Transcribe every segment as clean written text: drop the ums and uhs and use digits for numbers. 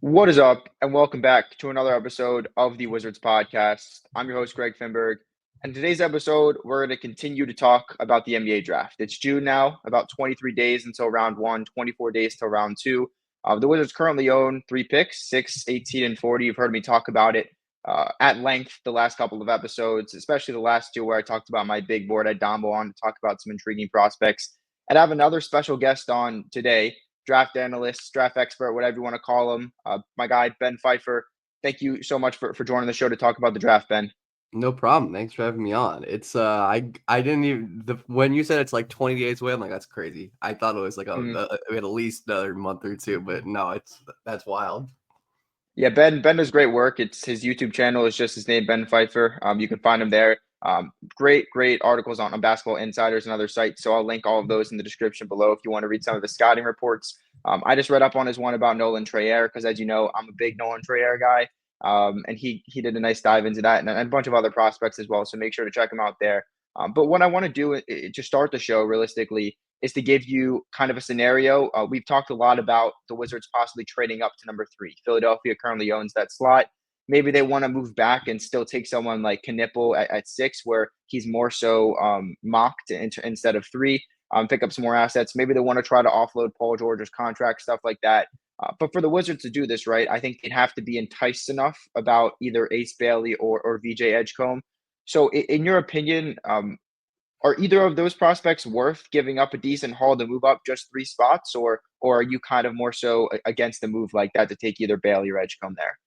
What is up, and welcome back to another episode of the Wizards Podcast. I'm your host, Greg Finberg, and today's episode, we're going to continue to talk about the NBA draft. It's June now, about 23 days until round one, 24 days till round two. The Wizards currently own three picks, 6, 18, and 40. You've heard me talk about it at length the last couple of episodes, especially the last two where I talked about my big board at Dombo on to talk about some intriguing prospects. And I have another special guest on today, draft analyst, draft expert, whatever you want to call him. My guy, Ben Pfeifer. Thank you so much for joining the show to talk about the draft, Ben. No problem. Thanks for having me on. It's I didn't even when you said it's like 20 days away, I'm like that's crazy. I thought it was like Mhm. we had at least another month or two, but no, that's wild. Yeah, Ben does great work. It's his YouTube channel is just his name, Ben Pfeifer. You can find him there. Great articles on Basketball Insiders and other sites. So I'll link all of those in the description below if you want to read some of the scouting reports. I just read up on his one about Nolan Trayor because, as you know, I'm a big Nolan Trayor guy. And he did a nice dive into that and a bunch of other prospects as well. So make sure to check him out there. But what I want to do to start the show realistically is to give you kind of a scenario. We've talked a lot about the Wizards possibly trading up to number 3. Philadelphia currently owns that slot. Maybe they want to move back and still take someone like Canipple at 6, where he's more so mocked instead of 3. Pick up some more assets. Maybe they want to try to offload Paul George's contract, stuff like that. But for the Wizards to do this, right, I think they'd have to be enticed enough about either Ace Bailey or VJ Edgecombe. So, in your opinion, are either of those prospects worth giving up a decent haul to move up just 3 spots, or are you kind of more so against the move like that to take either Bailey or Edgecombe there?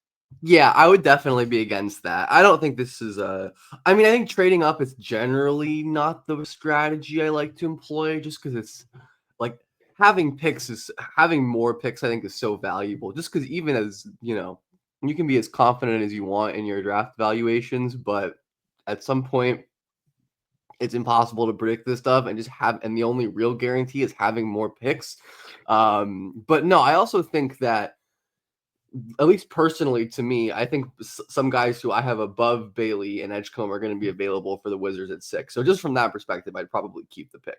Yeah, I would definitely be against that. I don't think this is I mean, I think trading up is generally not the strategy I like to employ just because it's like having more picks, I think is so valuable. Just because even as, you can be as confident as you want in your draft valuations, but at some point it's impossible to predict this stuff and the only real guarantee is having more picks. But no, I also think that at least personally to me, I think some guys who I have above Bailey and Edgecombe are going to be available for the Wizards at 6. So just from that perspective, I'd probably keep the pick.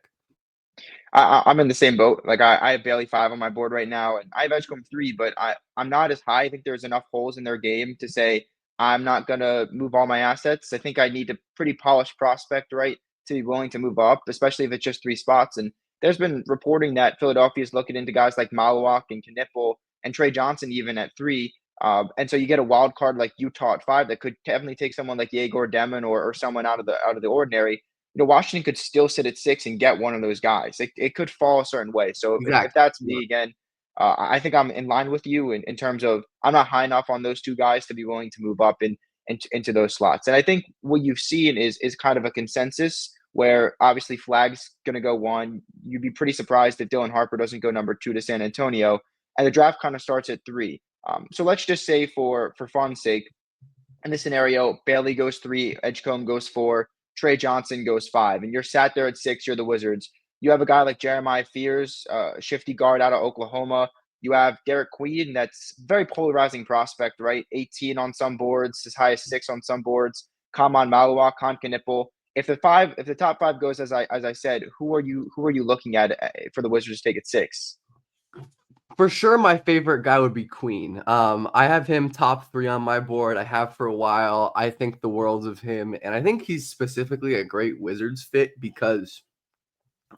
I'm in the same boat. Like I have Bailey 5 on my board right now, and I have Edgecombe 3, but I'm not as high. I think there's enough holes in their game to say I'm not gonna move all my assets. I think I need a pretty polished prospect, right, to be willing to move up, especially if it's just 3 spots. And there's been reporting that Philadelphia is looking into guys like Malawak and Canipple and Trey Johnson even at 3. And so you get a wild card like Utah at 5 that could definitely take someone like Yegor Demon or someone out of the ordinary. Washington could still sit at 6 and get one of those guys. It could fall a certain way. So if Exactly. that's Yeah. me again, I think I'm in line with you in terms of I'm not high enough on those two guys to be willing to move up into those slots. And I think what you've seen is kind of a consensus where obviously Flag's going to go 1. You'd be pretty surprised if Dylan Harper doesn't go number 2 to San Antonio, and the draft kind of starts at 3. So let's just say for fun's sake, in this scenario, Bailey goes 3, Edgecombe goes 4, Trey Johnson goes 5, and you're sat there at 6. You're the Wizards. You have a guy like Jeremiah Fears, shifty guard out of Oklahoma. You have Derik Queen, that's very polarizing prospect, right? 18 on some boards, as high as 6 on some boards. Kaman Malawak, Khan Canipple. If the top 5 goes as I said, who are you looking at for the Wizards to take at 6? For sure, my favorite guy would be Queen. I have him top 3 on my board. I have for a while. I think the world of him, and I think he's specifically a great Wizards fit because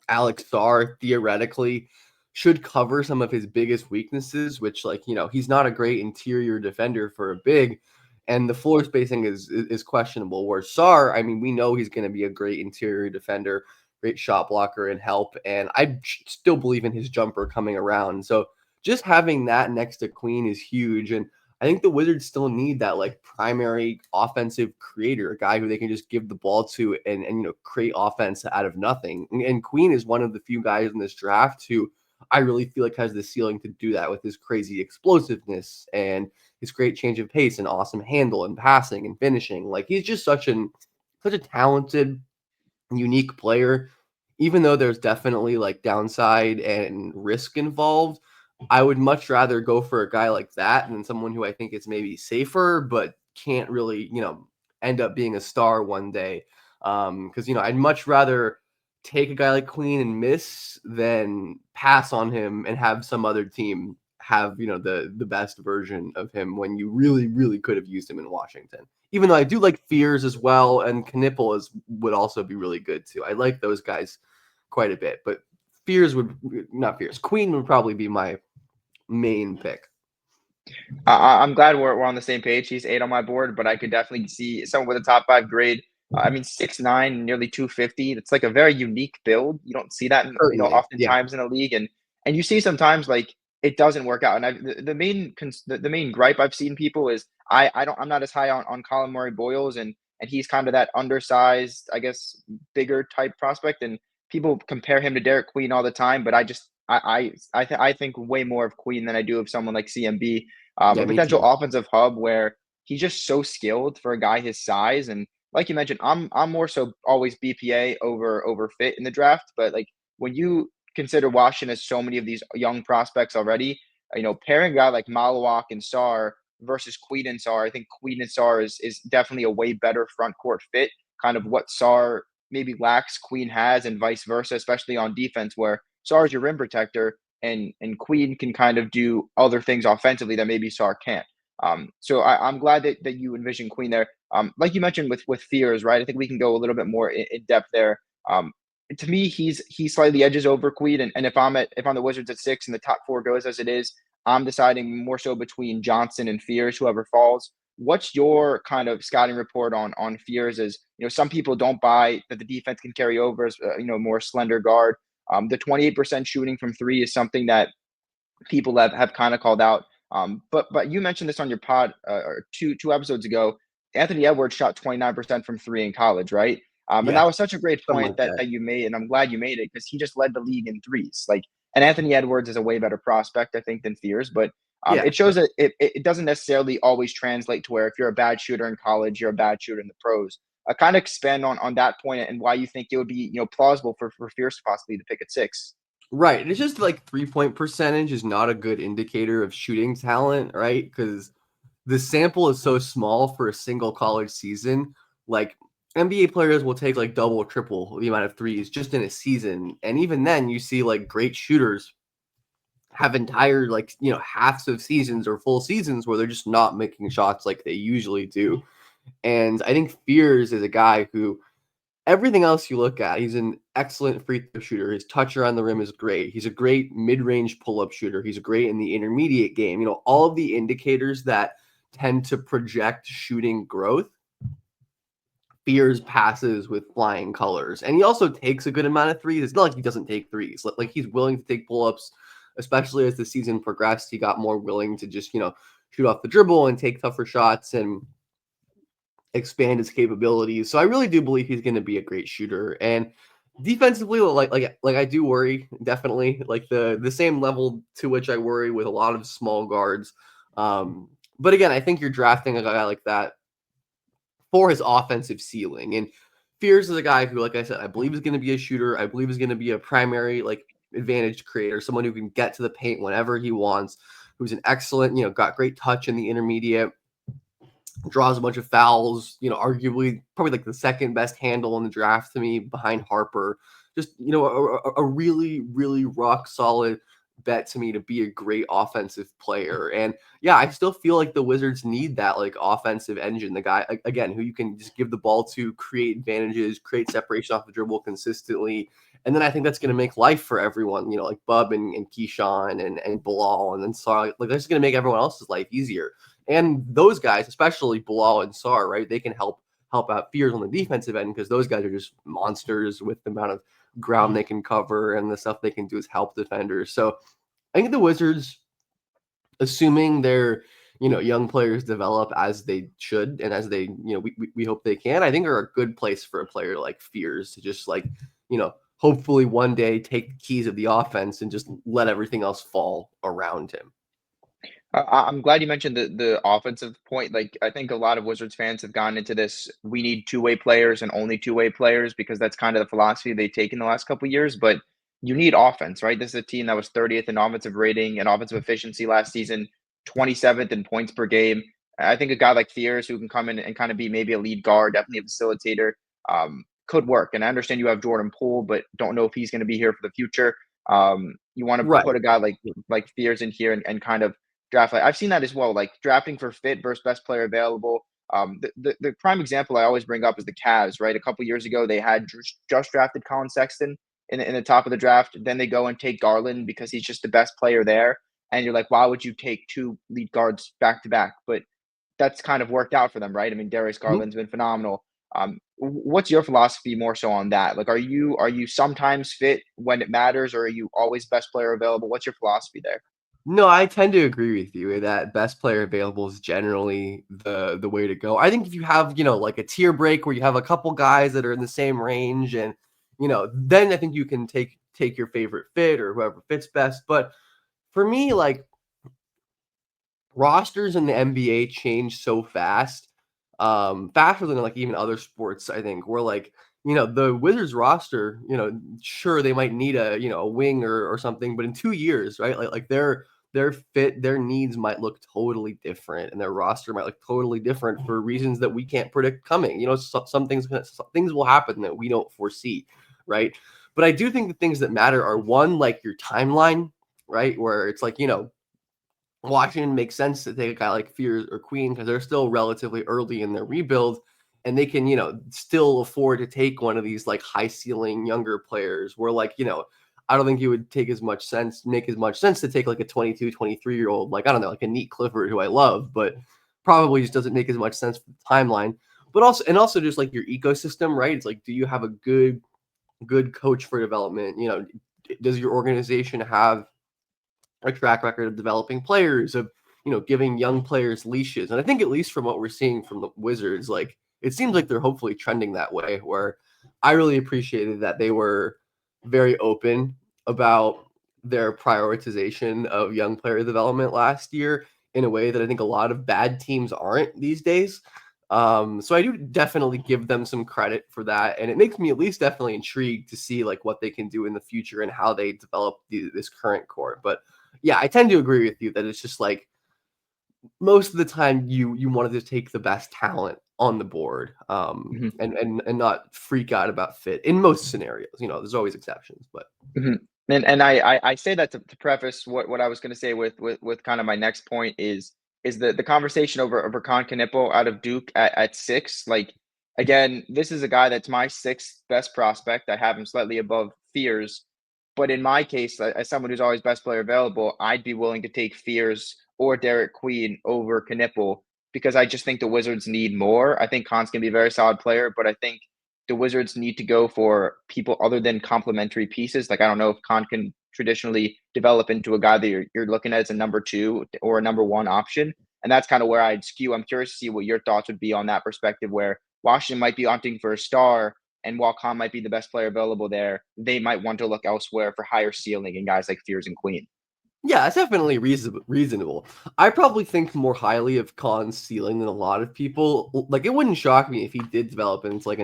Alex Sarr theoretically should cover some of his biggest weaknesses, which, he's not a great interior defender for a big, and the floor spacing is questionable. Where Sarr, I mean, we know he's going to be a great interior defender, great shot blocker and help, and I still believe in his jumper coming around. So just having that next to Queen is huge, and I think the Wizards still need that primary offensive creator, a guy who they can just give the ball to and create offense out of nothing. And Queen is one of the few guys in this draft who I really feel like has the ceiling to do that with his crazy explosiveness and his great change of pace and awesome handle and passing and finishing. Like he's just such a talented, unique player. Even though there's definitely downside and risk involved, I would much rather go for a guy like that than someone who I think is maybe safer, but can't really, end up being a star one day. Because, I'd much rather take a guy like Queen and miss than pass on him and have some other team have the best version of him when you really could have used him in Washington. Even though I do like Fears as well, and Canipple would also be really good too. I like those guys quite a bit, but Queen would probably be my main pick. I'm glad we're on the same page. He's 8 on my board, but I could definitely see someone with a top 5 grade. I mean, 6'9", nearly 250. It's like a very unique build. You don't see that, Certainly, yeah. oftentimes in a league, and you see sometimes like it doesn't work out. And the main gripe I've seen people is I'm not as high on Colin Murray Boyles, and he's kind of that undersized, I guess, bigger type prospect, and people compare him to Derik Queen all the time. But I think way more of Queen than I do of someone like CMB, Yeah, a me potential too. offensive hub where he's just so skilled for a guy his size. And like you mentioned, I'm more so always BPA over fit in the draft. But like when you consider Washington as so many of these young prospects already, pairing a guy like Malawak and Sarr versus Queen and Sarr, I think Queen and Sarr is definitely a way better front court fit. Kind of what Sarr maybe lacks, Queen has, and vice versa, especially on defense, where Sarr is your rim protector, and Queen can kind of do other things offensively that maybe Sarr can't. So I'm glad that you envision Queen there. Like you mentioned with Fears, right? I think we can go a little bit more in depth there. To me, he slightly edges over Queen, and if I'm the Wizards at 6 and the top 4 goes as it is, I'm deciding more so between Johnson and Fears, whoever falls. What's your kind of scouting report on Fears? As some people don't buy that the defense can carry over as more slender guard. The 28% shooting from three is something that people have kind of called out. But you mentioned this on your pod or two episodes ago. Anthony Edwards shot 29% from three in college, right? And Yeah, that was such a great something point like that that. you made, and I'm glad you made it because he just led the league in threes. Like, and Anthony Edwards is a way better prospect, I think, than Fears. But Yeah, it shows that it doesn't necessarily always translate to where if you're a bad shooter in college, you're a bad shooter in the pros. Kind of expand on that point and why you think it would be plausible for Fears possibly to pick at 6. right. It's just like 3-point percentage is not a good indicator of shooting talent, right? Because the sample is so small for a single college season. Like NBA players will take like double or triple the amount of threes just in a season. And even then you see like great shooters have entire like, halves of seasons or full seasons where they're just not making shots like they usually do. And I think Fears is a guy who everything else you look at, he's an excellent free throw shooter. His touch around the rim is great. He's a great mid-range pull-up shooter. He's great in the intermediate game. All of the indicators that tend to project shooting growth, Fears passes with flying colors. And he also takes a good amount of threes. It's not like he doesn't take threes. Like he's willing to take pull-ups, especially as the season progressed. He got more willing to just, shoot off the dribble and take tougher shots and expand his capabilities. So I really do believe he's going to be a great shooter. And defensively, like I do worry definitely like the same level to which I worry with a lot of small guards. But again, I think you're drafting a guy like that for his offensive ceiling. And Fears is a guy who, like I said, I believe is going to be a shooter. I believe is going to be a primary like advantage creator, someone who can get to the paint whenever he wants, who's an excellent, got great touch in the intermediate, draws a bunch of fouls, arguably probably like the second best handle in the draft to me behind Harper. Just, a really, really rock solid bet to me to be a great offensive player. And yeah, I still feel like the Wizards need that like offensive engine, the guy again who you can just give the ball to, create advantages, create separation off the dribble consistently. And then I think that's going to make life for everyone, like Bub and Keyshawn and Bilal. And then Sarr, like that's going to make everyone else's life easier. And those guys, especially Bilal and Sarr, right? They can help out Fears on the defensive end because those guys are just monsters with the amount of ground they can cover and the stuff they can do is help defenders. So I think the Wizards, assuming their young players develop as they should and as they we hope they can, I think are a good place for a player like Fears to just like hopefully one day take the keys of the offense and just let everything else fall around him. I'm glad you mentioned the offensive point. Like, I think a lot of Wizards fans have gone into this. We need two-way players and only two-way players because that's kind of the philosophy they take in the last couple of years. But you need offense, right? This is a team that was 30th in offensive rating and offensive efficiency last season, 27th in points per game. I think a guy like Fears who can come in and kind of be maybe a lead guard, definitely a facilitator, could work. And I understand you have Jordan Poole, but don't know if he's going to be here for the future. You want to Right. put a guy like Fears in here and kind of draft. Like I've seen that as well, like drafting for fit versus best player available. The prime example I always bring up is the Cavs, right? A couple years ago, they had just drafted Colin Sexton in the top of the draft. Then they go and take Garland because he's just the best player there. And you're like, why would you take two lead guards back to back? But that's kind of worked out for them, right? I mean, Darius Mhm. Garland's been phenomenal. What's your philosophy more so on that? Like, are you sometimes fit when it matters, or are you always best player available? What's your philosophy there? No, I tend to agree with you that best player available is generally the way to go. I think if you have, like a tier break where you have a couple guys that are in the same range and, then I think you can take your favorite fit or whoever fits best. But for me, like rosters in the NBA change so fast, faster than like even other sports, I think. Where like, the Wizards roster, sure they might need a wing or something, but in 2 years, right? Like their fit, their needs might look totally different, and their roster might look totally different for reasons that we can't predict coming. Some things will happen that we don't foresee, right? But I do think the things that matter are one, like your timeline, right? Where it's like, Washington makes sense to take a guy like Fears or Queen because they're still relatively early in their rebuild, and they can, still afford to take one of these like high ceiling younger players. Where like, I don't think it would make as much sense to take like a 22, 23-year old, like I don't know, like a Neat Clifford who I love, but probably just doesn't make as much sense for the timeline. But also just like your ecosystem, right? It's like, do you have a good coach for development? Does your organization have a track record of developing players, of giving young players leashes? And I think at least from what we're seeing from the Wizards, like it seems like they're hopefully trending that way. Where I really appreciated that they were very open about their prioritization of young player development last year in a way that I think a lot of bad teams aren't these days. So I do definitely give them some credit for that, and it makes me at least definitely intrigued to see like what they can do in the future and how they develop this current core. But yeah, I tend to agree with you that it's just like most of the time you wanted to take the best talent on the board, Mhm, and not freak out about fit in most scenarios. There's always exceptions, but mhm. And I say that to preface what I was going to say with kind of my next point is the conversation over Canipple out of Duke at 6. Like again, this is a guy that's my sixth best prospect. I have him slightly above Fears, but in my case, as someone who's always best player available, I'd be willing to take Fears or Derek Queen over Canipple because I just think the Wizards need more. I think Khan's going to be a very solid player, but I think the Wizards need to go for people other than complementary pieces. Like I don't know if Khan can traditionally develop into a guy that you're looking at as a number two or a number one option. And that's kind of where I'd skew. I'm curious to see what your thoughts would be on that perspective, where Washington might be opting for a star, and while Khan might be the best player available there, they might want to look elsewhere for higher ceiling and guys like Fears and Queen. yeah, it's definitely reasonable. I probably think more highly of Khan's ceiling than a lot of people. Like, it wouldn't shock me if he did develop into like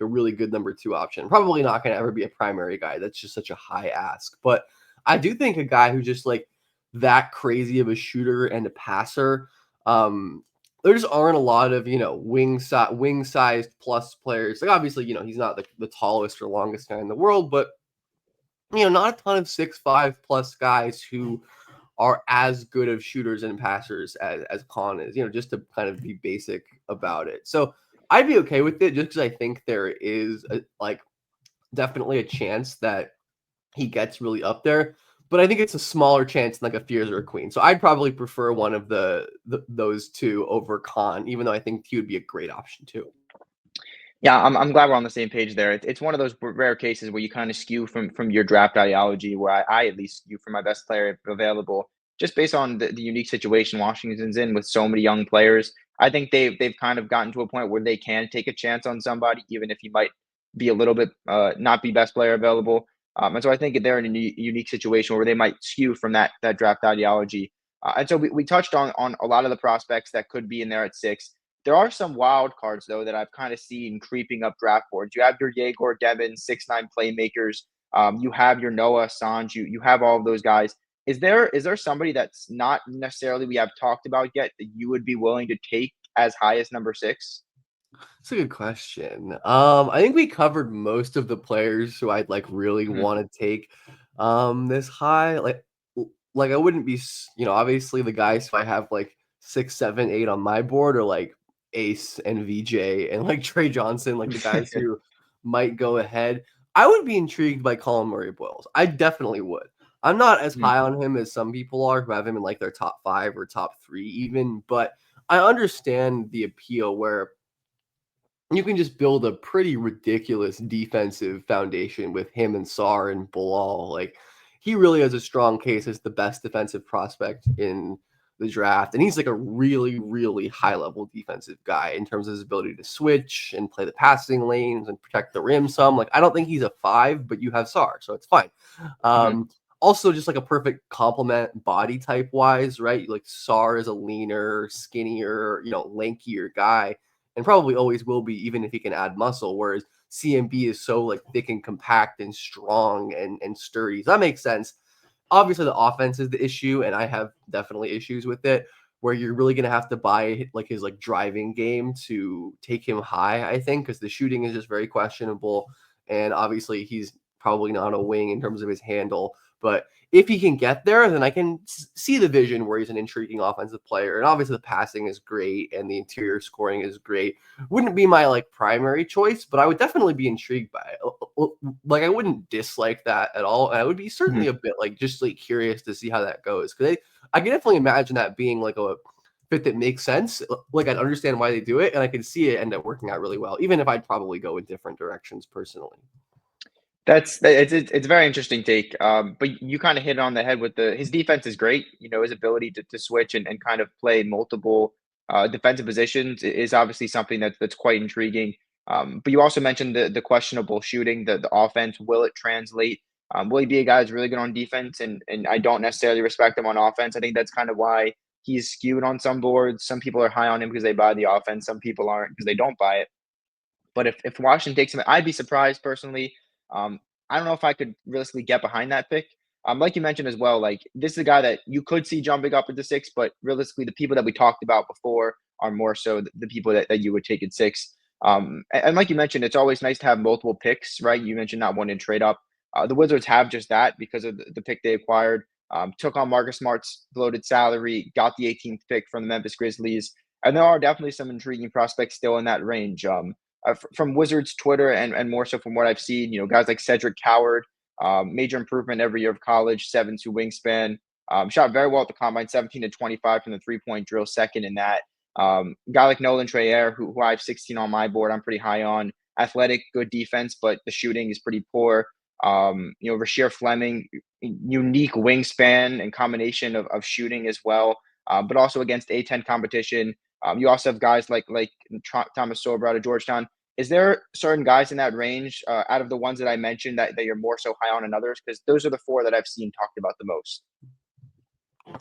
a really good number two option. Probably not going to ever be a primary guy. That's just such a high ask. But I do think a guy who's just like that crazy of a shooter and a passer. There just aren't a lot of wing sized plus players. Like obviously, he's not the tallest or longest guy in the world, but not a ton of 6'5" plus guys who are as good of shooters and passers as Khan is, just to kind of be basic about it. So I'd be okay with it just because I think there is definitely a chance that he gets really up there. But I think it's a smaller chance than like a Fears or a Queen. So I'd probably prefer one of those two over Khan, even though I think he would be a great option too. Yeah, I'm glad we're on the same page there. It's one of those rare cases where you kind of skew from your draft ideology, where I at least skew for my best player available, just based on the unique situation Washington's in with so many young players. I think they've kind of gotten to a point where they can take a chance on somebody, even if he might be a little bit not be best player available. And so I think they're in a unique situation where they might skew from that draft ideology. And so we touched on a lot of the prospects that could be in there at 6. There are some wild cards though that I've kind of seen creeping up draft boards. You have your Yegor Devin, 6'9" playmakers. You have your Noah Sanj. You have all of those guys. Is there somebody that's not necessarily we have talked about yet that you would be willing to take as high as number 6? That's a good question. I think we covered most of the players who I'd like really Mhm. want to take. This high, like I wouldn't be, obviously the guys who I have like 6, 7, 8 on my board are like Ace and VJ and like Trey Johnson, like the guys who might go ahead. I would be intrigued by Colin Murray Boyles. I definitely would. I'm not as Mhm. high on him as some people are who have him in like their top 5 or top 3 even, but I understand the appeal where you can just build a pretty ridiculous defensive foundation with him and Sarr and Bilal. Like he really has a strong case as the best defensive prospect in the draft. And he's like a really, really high level defensive guy in terms of his ability to switch and play the passing lanes and protect the rim some. Like I don't think he's a 5, but you have Sarr, so it's fine. Mhm. Also just like a perfect complement body type wise, right? Like Sarr is a leaner, skinnier, lankier guy and probably always will be, even if he can add muscle. Whereas CMB is so like thick and compact and strong and sturdy. So that makes sense. Obviously, the offense is the issue, and I have definitely issues with it. Where you're really gonna have to buy like his like driving game to take him high, I think, because the shooting is just very questionable, and obviously he's probably not a wing in terms of his handle. But if he can get there, then I can see the vision where he's an intriguing offensive player. And obviously the passing is great and the interior scoring is great. Wouldn't be my like primary choice, but I would definitely be intrigued by it. Like I wouldn't dislike that at all. And I would be certainly Mhm. a bit like just like curious to see how that goes. Because I can definitely imagine that being like a fit that makes sense. Like I'd understand why they do it, and I could see it end up working out really well, even if I'd probably go in different directions personally. It's a very interesting take. But you kind of hit it on the head with his defense is great. You know, his ability to switch and kind of play multiple defensive positions is obviously something that's quite intriguing. But you also mentioned the questionable shooting, the offense. Will it translate? Will he be a guy who's really good on defense? And I don't necessarily respect him on offense. I think that's kind of why he's skewed on some boards. Some people are high on him because they buy the offense. Some people aren't because they don't buy it. But if Washington takes him, I'd be surprised personally. Um, I don't know if I could realistically get behind that pick. Like you mentioned as well, like this is a guy that you could see jumping up into 6, but realistically, the people that we talked about before are more so the people that you would take at 6. And like you mentioned, it's always nice to have multiple picks, right? You mentioned not wanting to trade up. The Wizards have just that because of the pick they acquired. Took on Marcus Smart's bloated salary, got the 18th pick from the Memphis Grizzlies, and there are definitely some intriguing prospects still in that range. From Wizards Twitter and more so from what I've seen, guys like Cedric Coward, major improvement every year of college, 7'2" wingspan, shot very well at the combine, 17 to 25 from the 3-point drill, second in that. Guy like Nolan Trayor, who I have 16 on my board, I'm pretty high on. Athletic, good defense, but the shooting is pretty poor. Rasheer Fleming, unique wingspan and combination of shooting as well, but also against A10 competition. You also have guys like Thomas Sorber out of Georgetown. Is there certain guys in that range out of the ones that I mentioned that you're more so high on than others? Because those are the 4 that I've seen talked about the most.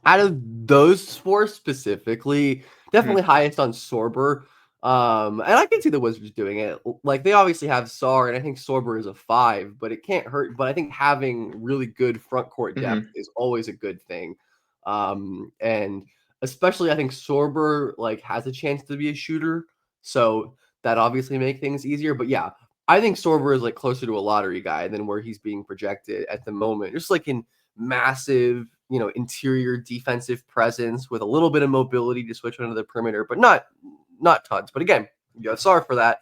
Out of those 4 specifically, Mhm. definitely highest on Sorber. And I can see the Wizards doing it. Like they obviously have Sarr, and I think Sorber is a 5, but it can't hurt. But I think having really good front court depth Mhm. is always a good thing. And especially I think Sorber like has a chance to be a shooter, so that obviously make things easier. But yeah, I think Sorber is like closer to a lottery guy than where he's being projected at the moment. Just like in massive, interior defensive presence with a little bit of mobility to switch onto the perimeter, but not tons. But again, sorry for that.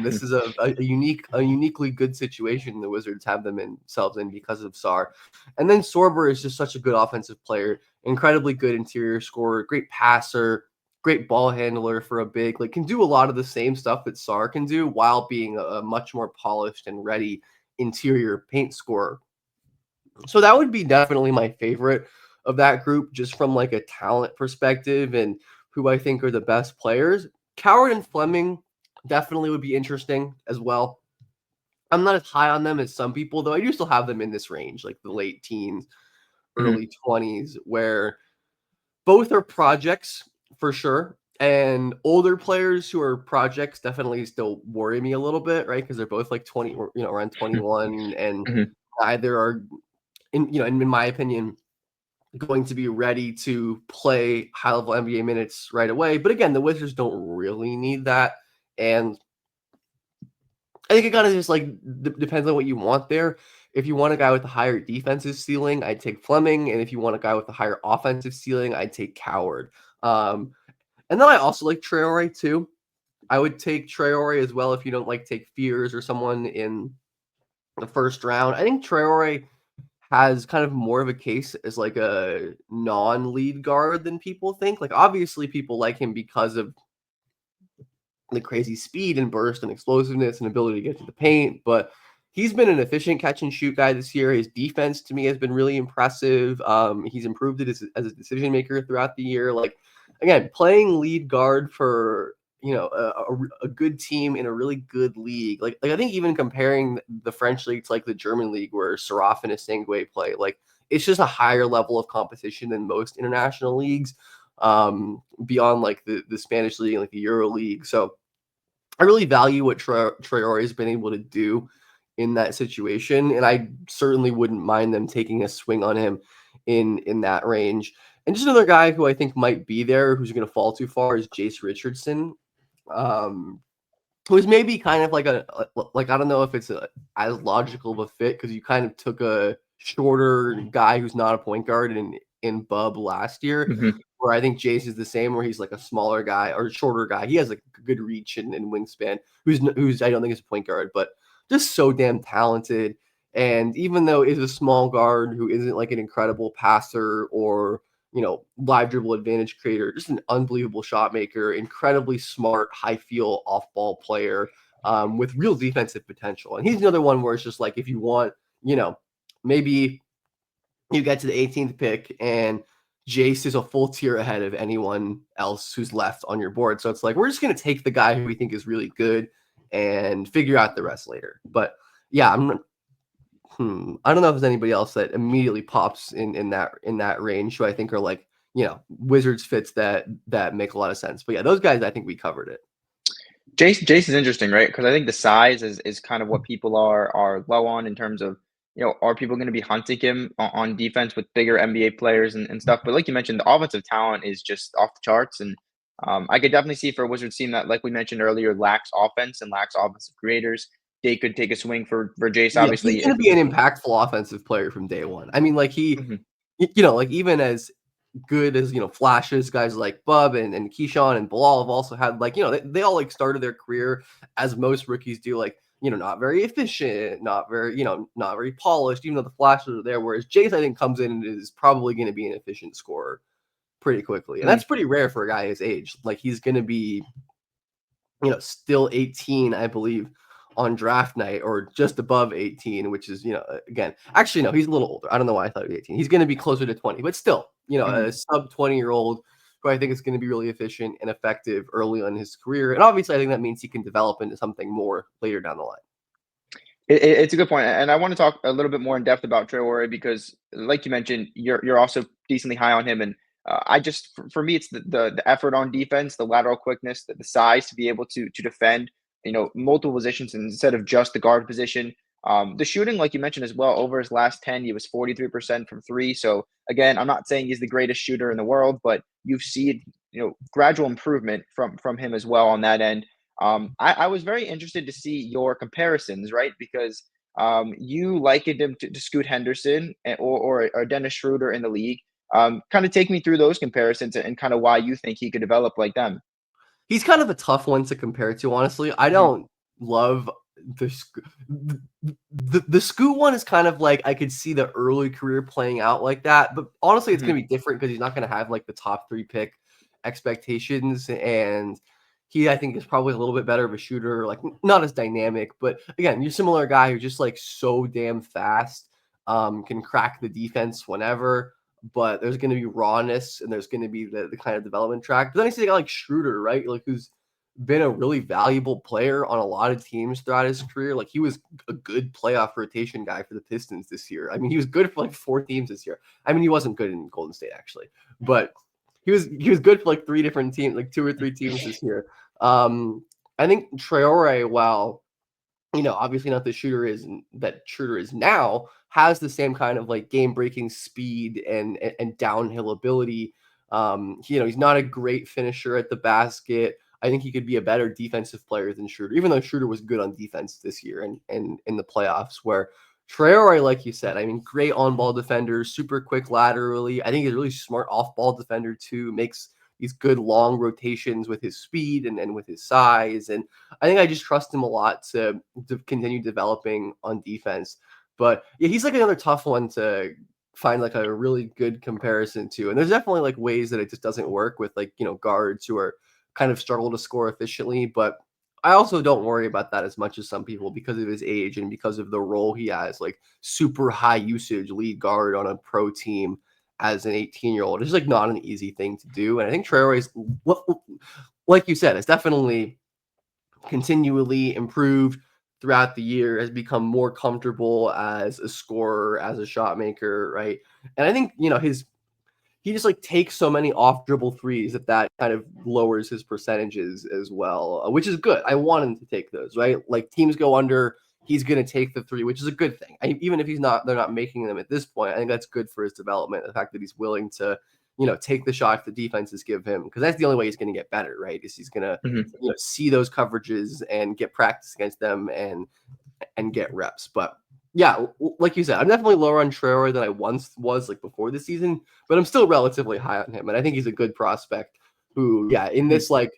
This is a uniquely good situation the Wizards have themselves in because of Sarr. And then Sorber is just such a good offensive player, incredibly good interior scorer, great passer, great ball handler for a big, like can do a lot of the same stuff that Sarr can do while being a much more polished and ready interior paint scorer. So that would be definitely my favorite of that group, just from like a talent perspective and who I think are the best players. Coward and Fleming definitely would be interesting as well. I'm not as high on them as some people, though I do still have them in this range, like the late teens, Mhm. early 20s, where both are projects for sure. And older players who are projects definitely still worry me a little bit, right? Because they're both like 20, or, around 21, and Mhm. either are in my opinion, going to be ready to play high level NBA minutes right away. But again, the Wizards don't really need that. And I think it kind of just like depends on what you want there. If you want a guy with a higher defensive ceiling, I'd take Fleming, and if you want a guy with a higher offensive ceiling, I'd take Coward. And then I also like Traore too. I would take Traore as well if you don't like take Fears or someone in the first round. I think Traore has kind of more of a case as like a non-lead guard than people think. Like obviously people like him because of the crazy speed and burst and explosiveness and ability to get to the paint, but he's been an efficient catch and shoot guy this year. His defense to me has been really impressive. He's improved it as a decision maker throughout the year. Like again, playing lead guard for a good team in a really good league. Like I think even comparing the French league to like the German league where Saraf and Asengwe play, like it's just a higher level of competition than most international leagues. Beyond like the Spanish league and like the Euro League. So I really value what Traore has been able to do in that situation, and I certainly wouldn't mind them taking a swing on him in that range. And just another guy who I think might be there, who's going to fall too far, is Jace Richardson, um, who's maybe kind of like I don't know if it's as logical of a fit because you kind of took a shorter guy who's not a point guard in Bub last year, Mhm. where I think Jace is the same, where he's like a smaller guy or shorter guy. He has like a good reach and wingspan. Who's I don't think is a point guard, but just so damn talented. And even though he's a small guard who isn't like an incredible passer or live dribble advantage creator, just an unbelievable shot maker, incredibly smart, high feel off ball player with real defensive potential. And he's another one where it's just like if you want, maybe you get to the 18th pick and Jace is a full tier ahead of anyone else who's left on your board. So it's like, we're just going to take the guy who we think is really good and figure out the rest later. But yeah, I don't know if there's anybody else that immediately pops in that range who I think are like, Wizards fits that make a lot of sense. But yeah, those guys, I think we covered it. Jace is interesting, right? Because I think the size is kind of what people are low on in terms of, are people going to be hunting him on defense with bigger NBA players and stuff? But like you mentioned, the offensive talent is just off the charts. And I could definitely see for a Wizards team that, like we mentioned earlier, lacks offense and lacks offensive creators. They could take a swing for Jace, Yeah, he's obviously. going to be an impactful offensive player from day one. I mean, like Mhm. like even as good as flashes guys like Bub and Keyshawn and Bilal have also had like they all like started their career as most rookies do, like not very efficient, not very polished, even though the flashes are there, whereas Jace I think comes in and is probably going to be an efficient scorer pretty quickly, and Mm. that's pretty rare for a guy his age. Like he's going to be still 18, I believe, on draft night, or just above 18, which is, again, actually, no, he's a little older. I don't know why I thought he was 18. He's going to be closer to 20, but still, a Mhm. sub 20-year-old who I think is going to be really efficient and effective early on in his career. And obviously, I think that means he can develop into something more later down the line. It's a good point, and I want to talk a little bit more in depth about Traore because, like you mentioned, you're also decently high on him, and I just for me it's the effort on defense, the lateral quickness, the size to be able to defend, multiple positions instead of just the guard position. The shooting, like you mentioned as well, over his last 10, he was 43% from three. So again, I'm not saying he's the greatest shooter in the world, but you've seen gradual improvement from him as well on that end. I was very interested to see your comparisons, right? Because you likened him to Scoot Henderson or Dennis Schroeder in the league. Kind of take me through those comparisons and kind of why you think he could develop like them. He's kind of a tough one to compare to, honestly. I Mhm. don't love the Scoot one is kind of like I could see the early career playing out like that, but honestly, it's Mhm. gonna be different because he's not gonna have like the top 3 pick expectations, and he I think is probably a little bit better of a shooter, like not as dynamic, but again, you're similar guy who's just like so damn fast, can crack the defense whenever. But there's going to be rawness and there's going to be the kind of development track. But then I see a guy like Schroeder, right? Like who's been a really valuable player on a lot of teams throughout his career. Like he was a good playoff rotation guy for the Pistons this year. I mean, he was good for like 4 teams this year. I mean, he wasn't good in Golden State actually, but he was good for like 3 different teams, like 2 or 3 teams this year. I think Traore, while obviously not the shooter is that shooter is now, has the same kind of like game breaking speed and downhill ability. He's not a great finisher at the basket. I think he could be a better defensive player than Schroeder, even though Schroeder was good on defense this year and in the playoffs, where Trayor, like you said, I mean, great on-ball defender, super quick laterally. I think he's a really smart off-ball defender too. Makes these good long rotations with his speed and with his size. And I think I just trust him a lot to continue developing on defense. But yeah, he's like another tough one to find like a really good comparison to. And there's definitely like ways that it just doesn't work with like, guards who are kind of struggle to score efficiently. But I also don't worry about that as much as some people because of his age and because of the role he has, like super high usage lead guard on a pro team as an 18-year-old. It's like not an easy thing to do. And I think Traore is, like you said, it's definitely continually improved throughout the year, has become more comfortable as a scorer, as a shot maker, right? And I think, he just like takes so many off dribble threes that kind of lowers his percentages as well, which is good. I want him to take those, right? Like teams go under, he's going to take the three, which is a good thing. Even if they're not making them at this point, I think that's good for his development. The fact that he's willing to, take the shots the defenses give him, because that's the only way he's going to get better, right? Is he's going to, see those coverages and get practice against them and get reps. But yeah, like you said, I'm definitely lower on Traore than I once was like before the season, but I'm still relatively high on him. And I think he's a good prospect who, yeah, in this like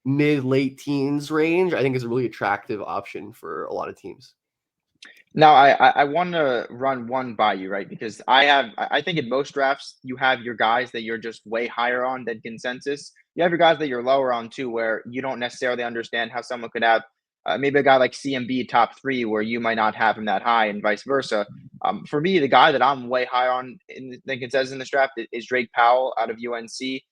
mid-late teens range, I think is a really attractive option for a lot of teams. Now, I want to run one by you, right? Because I think in most drafts, you have your guys that you're just way higher on than consensus. You have your guys that you're lower on too, where you don't necessarily understand how someone could have maybe a guy like CMB top three, where you might not have him that high, and vice versa. For me, the guy that I'm way high on than consensus in this draft is Drake Powell out of UNC.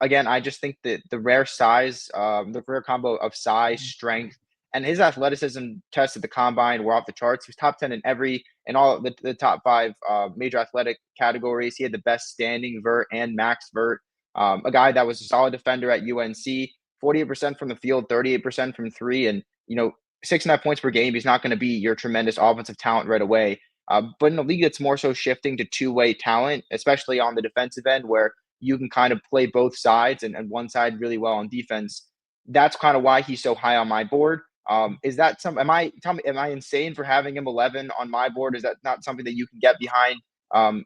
Again, I just think that the rare size, the rare combo of size, strength, and his athleticism tests at the combine were off the charts. He was top 10 in all of the top five major athletic categories. He had the best standing vert and max vert. A guy that was a solid defender at UNC, 48% from the field, 38% from three, and 6.5 points per game. He's not going to be your tremendous offensive talent right away. But in a league that's more so shifting to two-way talent, especially on the defensive end, where you can kind of play both sides and one side really well on defense. That's kind of why he's so high on my board. Is that am I insane for having him 11 on my board? Is that not something that you can get behind?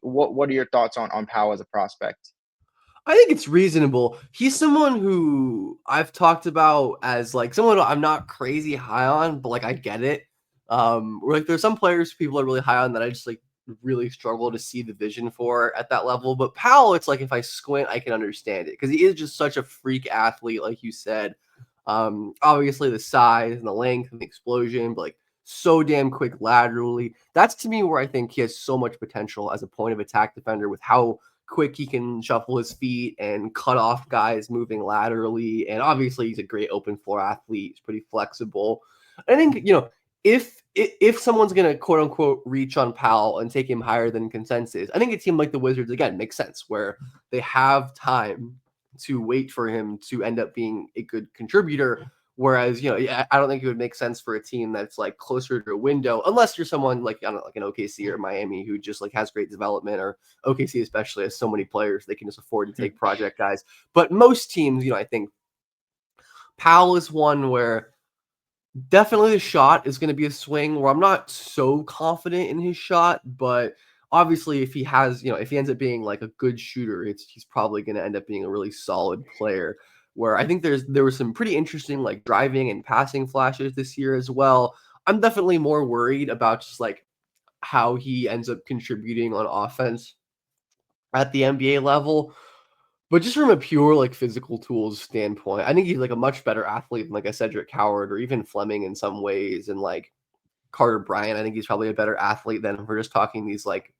What are your thoughts on Powell as a prospect? I think it's reasonable. He's someone who I've talked about as like someone I'm not crazy high on, but like I get it. Like there's some players people are really high on that I just like really struggle to see the vision for at that level. But Powell, it's like if I squint, I can understand it because he is just such a freak athlete, like you said. Obviously the size and the length and the explosion, but like so damn quick laterally. That's to me where I think he has so much potential as a point of attack defender with how quick he can shuffle his feet and cut off guys moving laterally. And obviously he's a great open floor athlete. He's pretty flexible. I think, if someone's going to quote unquote reach on Powell and take him higher than consensus, I think a team like the Wizards, again, makes sense where they have time to wait for him to end up being a good contributor. Whereas, I don't think it would make sense for a team that's like closer to a window, unless you're someone like, I don't know, like an OKC or Miami who just like has great development, or OKC especially has so many players they can just afford to take project guys. But most teams, I think Powell is one where definitely the shot is going to be a swing where I'm not so confident in his shot, but obviously if he has, if he ends up being like a good shooter, he's probably going to end up being a really solid player. Where I think there were some pretty interesting like driving and passing flashes this year as well. I'm definitely more worried about just like how he ends up contributing on offense at the NBA level. But just from a pure like physical tools standpoint, I think he's like a much better athlete than like a Cedric Howard or even Fleming in some ways, and like Carter Bryant. I think he's probably a better athlete than if we're just talking these like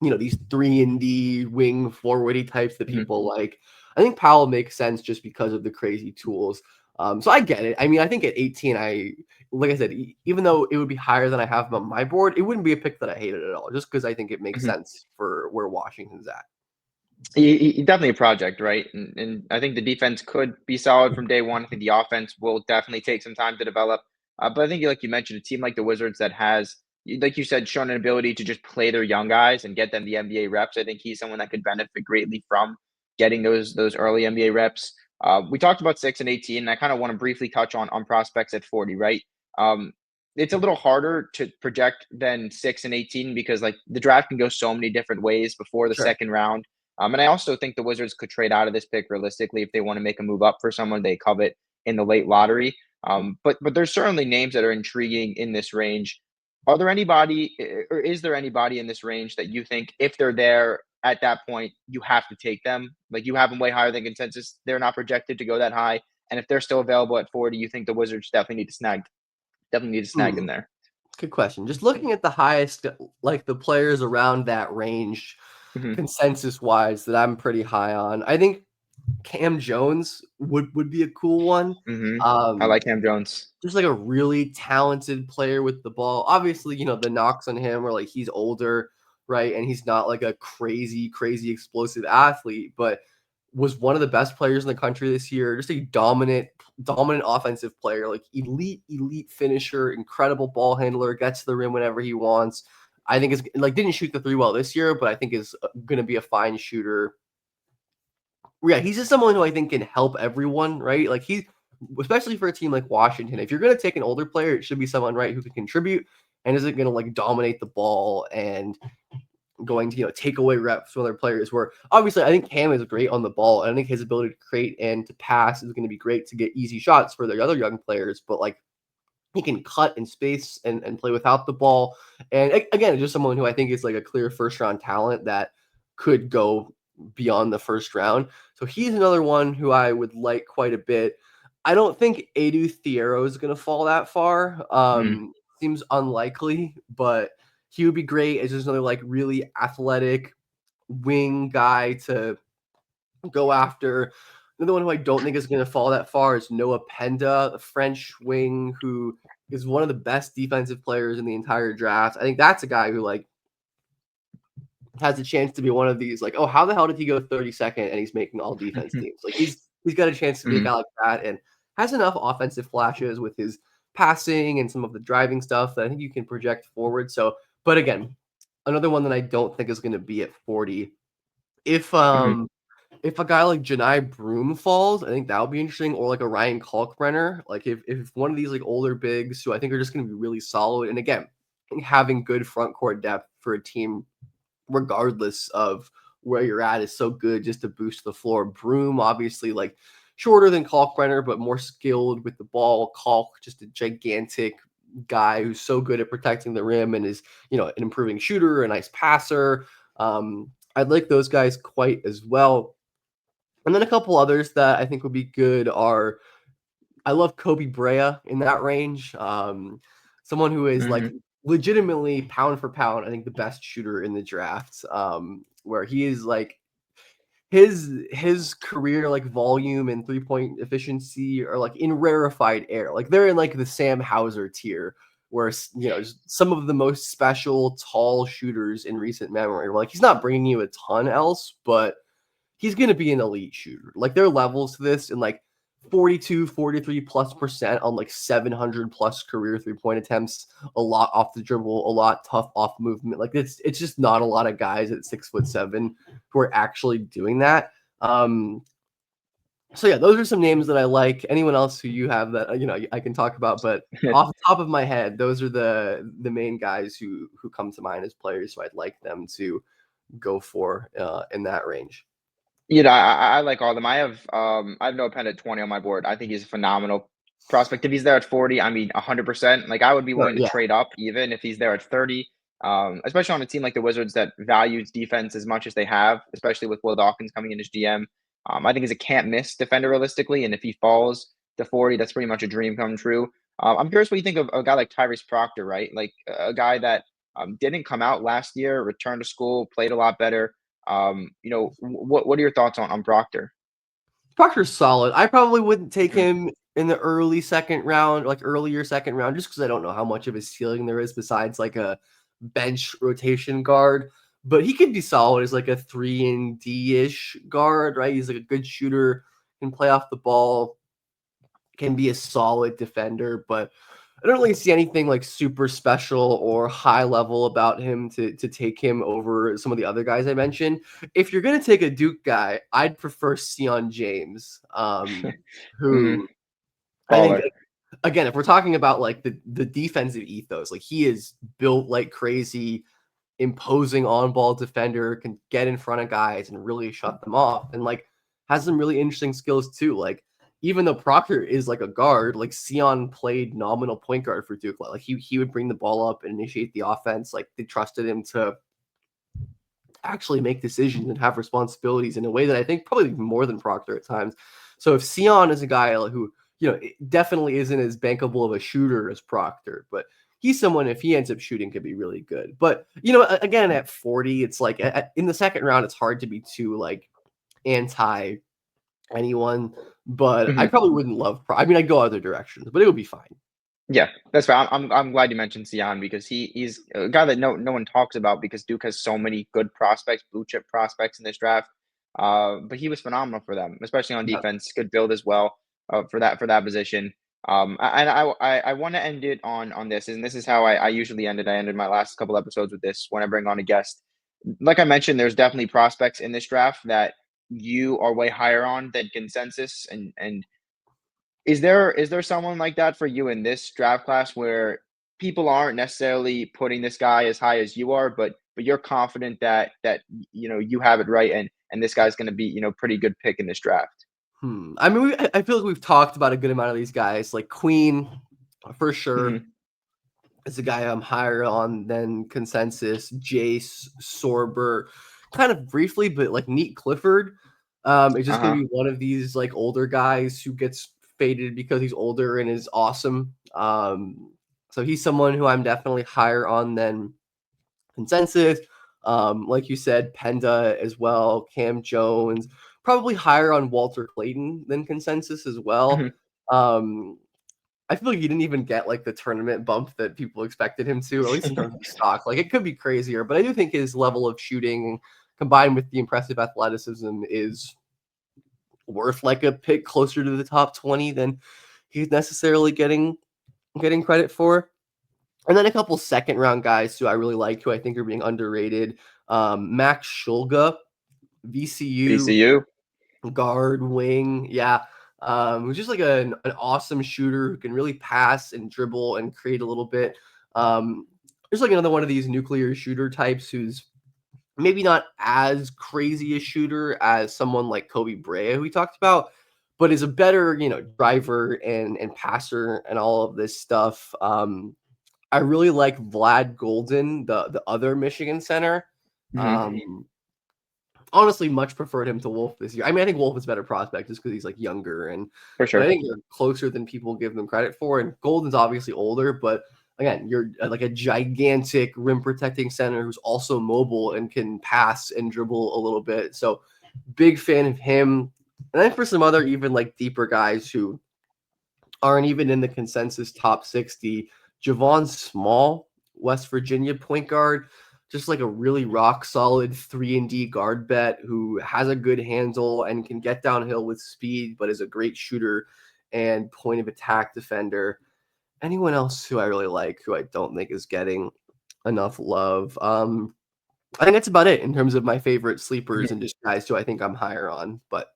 these 3-and-D wing forwardy types that people like. I think Powell makes sense just because of the crazy tools. So I get it. I mean, I think at 18, like I said, even though it would be higher than I have him on my board, it wouldn't be a pick that I hated at all, just because I think it makes sense for where Washington's at. Definitely a project, right? And I think the defense could be solid from day one. I think the offense will definitely take some time to develop. But I think, like you mentioned, a team like the Wizards that has, like you said, shown an ability to just play their young guys and get them the NBA reps. I think he's someone that could benefit greatly from getting those early NBA reps. We talked about 6 and 18, and I kind of want to briefly touch on prospects at 40, right? Um, it's a little harder to project than 6 and 18 because like the draft can go so many different ways before the Sure. second round. And I also think the Wizards could trade out of this pick realistically if they want to make a move up for someone they covet in the late lottery. But there's certainly names that are intriguing in this range. Are there anybody, or is there anybody in this range that you think if they're there at that point, you have to take them? Like you have them way higher than consensus. They're not projected to go that high. And if they're still available at 40, you think the Wizards definitely need to snag them Hmm. there. Good question. Just looking at the highest, like the players around that range, Hmm. consensus wise, that I'm pretty high on. I think Cam Jones would be a cool one. Hmm. I Um, like Cam Jones. just like a really talented player with the ball. Obviously, the knocks on him are like he's older, right? And he's not like a crazy, crazy explosive athlete, but was one of the best players in the country this year. Just a dominant offensive player, like elite finisher, incredible ball handler, gets to the rim whenever he wants. I think is like didn't shoot the three well this year, but I think is going to be a fine shooter. Yeah, he's just someone who I think can help everyone, right? Like he's especially for a team like Washington. If you're going to take an older player, it should be someone right who can contribute and isn't going to like dominate the ball and going to take away reps from other players. Where obviously I think Cam is great on the ball, and I think his ability to create and to pass is going to be great to get easy shots for the other young players. But like he can cut and space and play without the ball. And again, just someone who I think is like a clear first round talent that could go beyond the first round. So he's another one who I would like quite a bit. I don't think Edu Thiero is going to fall that far. Mm. Seems unlikely, but he would be great as just another like really athletic wing guy to go after. Another one who I don't think is going to fall that far is Noah Penda, a French wing who is one of the best defensive players in the entire draft. I think that's a guy who like has a chance to be one of these like, oh, how the hell did he go 32nd and he's making all defense teams? Like he's got a chance to be a Mm. guy like that and has enough offensive flashes with his passing and some of the driving stuff that I think you can project forward. So, but again, another one that I don't think is going to be at 40. If Hmm. if a guy like Janai Broom falls, I think that would be interesting, or like a Ryan Kalkbrenner. Like if one of these like older bigs who I think are just going to be really solid, and again, having good front court depth for a team, regardless of where you're at, is so good just to boost the floor. Broom, obviously, like shorter than Kalkbrenner, but more skilled with the ball. Kalk, just a gigantic guy who's so good at protecting the rim and is an improving shooter, a nice passer. I'd like those guys quite as well. And then a couple others that I think would be good are I love Kobe Brea in that range. Someone who is like Hmm. legitimately pound for pound, I think the best shooter in the draft. Where he is like his career like volume and 3-point efficiency are like in rarefied air. Like they're in like the Sam Hauser tier, where some of the most special tall shooters in recent memory. Like he's not bringing you a ton else, but he's going to be an elite shooter. Like there are levels to this and like 42, 43+% on like 700 plus career 3-point attempts, a lot off the dribble, a lot tough off movement. Like it's just not a lot of guys at 6'7" who are actually doing that. So yeah, those are some names that I like. Anyone else who you have that I can talk about, but off the top of my head, those are the main guys who come to mind as players. So I'd like them to go for in that range. I like all of them. I have no pen at 20 on my board. I think he's a phenomenal prospect. If he's there at 40, I mean 100%. Like I would be Sure, willing to yeah. trade up even if he's there at 30. Especially on a team like the Wizards that values defense as much as they have, especially with Will Dawkins coming in as GM. I think he's a can't miss defender realistically, and if he falls to 40, that's pretty much a dream come true. I'm curious what you think of a guy like Tyrese Proctor, right? Like a guy that didn't come out last year, returned to school, played a lot better. What are your thoughts on Proctor? Proctor's solid. I probably wouldn't take him in the early second round, like earlier second round, just because I don't know how much of his ceiling there is besides like a bench rotation guard. But he could be solid as like a 3 and D-ish guard, right? He's like a good shooter, can play off the ball, can be a solid defender, but I don't really see anything like super special or high level about him to take him over some of the other guys I mentioned. If you're gonna take a Duke guy, I'd prefer Sion James, Hmm. who I think Baller. again, if we're talking about like the defensive ethos, like he is built like crazy, imposing on-ball defender, can get in front of guys and really shut them off, and like has some really interesting skills too. Like even though Proctor is like a guard, like Sion played nominal point guard for Duke. Like he would bring the ball up and initiate the offense. Like they trusted him to actually make decisions and have responsibilities in a way that I think probably more than Proctor at times. So if Sion is a guy who, definitely isn't as bankable of a shooter as Proctor, but he's someone, if he ends up shooting, could be really good. But, again, at 40, it's like in the second round, it's hard to be too like anti anyone, but I Mhm. probably wouldn't love, I'd go other directions, but it would be fine. Yeah, that's right. I'm glad you mentioned Sion because he's a guy that no one talks about because Duke has so many good prospects, blue chip prospects in this draft. But he was phenomenal for them, especially on Yeah. defense. Good build as well for that position. And I want to end it on this, and this is how I usually end it. I ended my last couple episodes with this when I bring on a guest. Like I mentioned, there's definitely prospects in this draft that you are way higher on than consensus, and is there someone like that for you in this draft class where people aren't necessarily putting this guy as high as you are, but you're confident that you have it right and this guy's going to be pretty good pick in this draft? I mean, I feel like we've talked about a good amount of these guys, like Queen, for sure. Hmm. Is a guy I'm higher on than consensus. Jace, Sorber, kind of briefly, but like Neat Clifford is just going Uh-huh. to be one of these like older guys who gets faded because he's older and is awesome. So he's someone who I'm definitely higher on than consensus. Like you said, Penda as well, Cam Jones, probably higher on Walter Clayton than consensus as well. Hmm. Um, I feel like he didn't even get like the tournament bump that people expected him to, at least in terms of stock. Like it could be crazier, but I do think his level of shooting combined with the impressive athleticism is worth like a pick closer to the top 20 than he's necessarily getting credit for. And then a couple second round guys who I really like, who I think are being underrated. Max Shulga, VCU VCU. guard wing, yeah. Who's just like an awesome shooter who can really pass and dribble and create a little bit. There's like another one of these nuclear shooter types who's maybe not as crazy a shooter as someone like Kobe Brea, who we talked about, but is a better, driver and passer and all of this stuff. I really like Vlad Golden, the other Michigan center. Hmm. Um, honestly much preferred him to Wolf this year. I mean, I think Wolf is a better prospect just because he's like younger For but I sure. think they're closer than people give them credit for. And Golden's obviously older, but again, you're like a gigantic rim protecting center who's also mobile and can pass and dribble a little bit. So big fan of him. And then for some other even like deeper guys who aren't even in the consensus top 60, Javon Small, West Virginia point guard, just like a really rock solid 3-and-D guard bet who has a good handle and can get downhill with speed, but is a great shooter and point of attack defender. Anyone else who I really like, who I don't think is getting enough love? I think that's about it in terms of my favorite sleepers and just guys who I think I'm higher on. But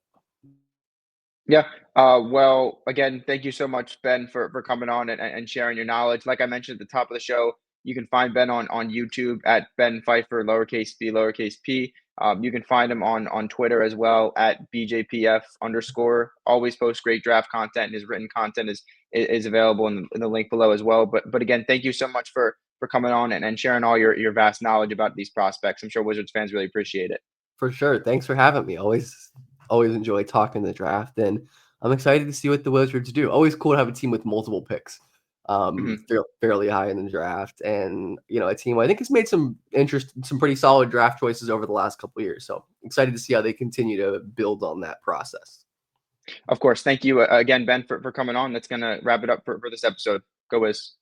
Yeah. Well, again, thank you so much, Ben, for coming on and sharing your knowledge. Like I mentioned at the top of the show, you can find Ben on YouTube at Ben Pfeifer, lowercase b, lowercase p. You can find him on Twitter as well at BJPF underscore. Always posts great draft content, and his written content is available in the link below as well. But again, thank you so much for coming on and sharing all your vast knowledge about these prospects. I'm sure Wizards fans really appreciate it. for sure, thanks for having me. Always enjoy talking the draft, and I'm excited to see what the Wizards do. Always cool to have a team with multiple picks, Mhm. fairly high in the draft, and a team I think has made some pretty solid draft choices over the last couple of years. So excited to see how they continue to build on that process. Of course. Thank you again, Ben, for coming on. That's going to wrap it up for this episode. Go Wiz.